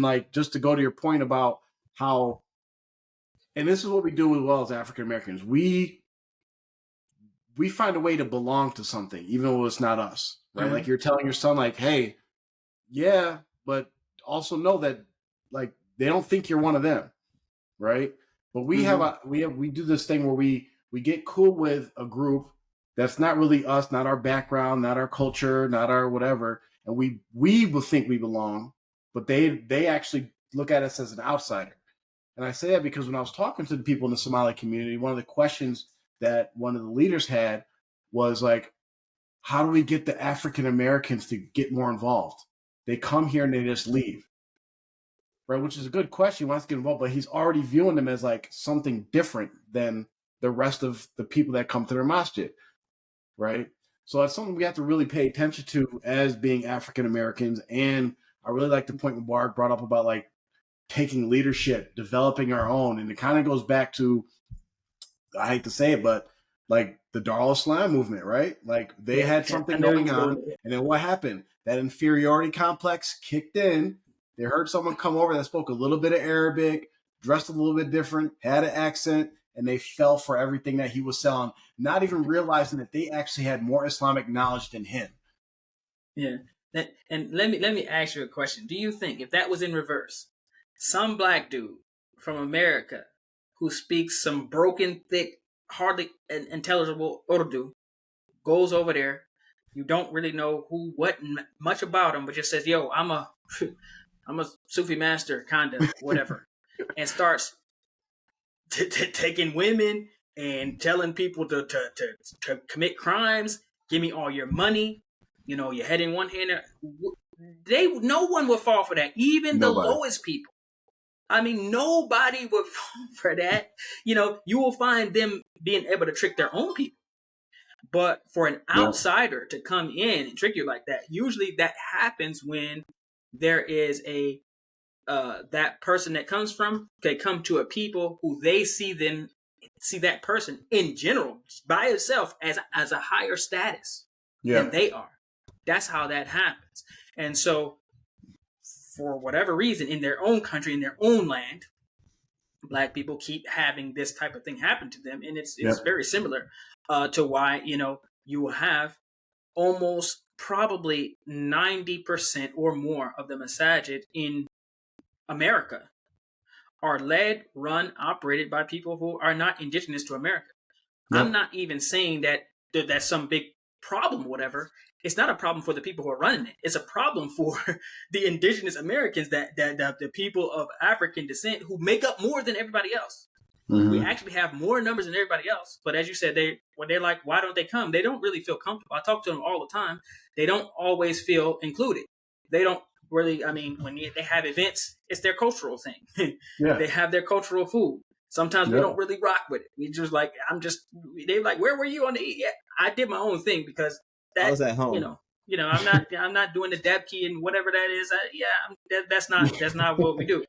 like, just to go to your point about how, and this is what we do as well as African Americans, we find a way to belong to something, even though it's not us, right? Like, you're telling your son, like, hey, yeah, but also know that, like, they don't think you're one of them, right? But we do this thing where we get cool with a group that's not really us, not our background, not our culture, not our whatever, and we will think we belong, but they actually look at us as an outsider. And I say that because when I was talking to the people in the Somali community, one of the questions that one of the leaders had was like, how do we get the African Americans to get more involved? They come here and they just leave, right? Which is a good question. He wants to get involved, but he's already viewing them as like something different than the rest of the people that come to their masjid, right? So that's something we have to really pay attention to as being African Americans. And I really like the point Mubarak brought up about like taking leadership, developing our own. And it kind of goes back to, I hate to say it, but like the Dar al-Islam movement, right? Like they had something going on, and then what happened? That inferiority complex kicked in. They heard someone come over that spoke a little bit of Arabic, dressed a little bit different, had an accent, and they fell for everything that he was selling, not even realizing that they actually had more Islamic knowledge than him. Yeah. And let me ask you a question. Do you think if that was in reverse, some black dude from America who speaks some broken, thick, hardly intelligible Urdu goes over there, you don't really know much about him, but just says, yo, I'm a Sufi master, kinda, whatever, and starts taking women and telling people to commit crimes, give me all your money, your head in one hand. No one will fall for that, even the lowest people. I mean, nobody would fall for that. You will find them being able to trick their own people. But for an outsider to come in and trick you like that, usually that happens when there is that person that comes from, they come to a people who they see that person in general by itself as a higher status than they are. That's how that happens. And so for whatever reason, in their own country, in their own land, black people keep having this type of thing happen to them. And it's very similar to why, you will have almost probably 90% or more of the masajid in America are led, run, operated by people who are not indigenous to America. I'm not even saying that that's some big problem, whatever. It's not a problem for the people who are running it. It's a problem for the indigenous Americans, that the people of African descent who make up more than everybody else. We actually have more numbers than everybody else. But as you said, they're like, why don't they come? They don't really feel comfortable. I talk to them all the time. They don't always feel included. They don't really, when they have events, it's their cultural thing. They have their cultural food. Sometimes we don't really rock with it. We just like, they're like, where were you on the eat? Yeah, I did my own thing because I was at home. I'm not doing the dab key and whatever that is. That's not what we do.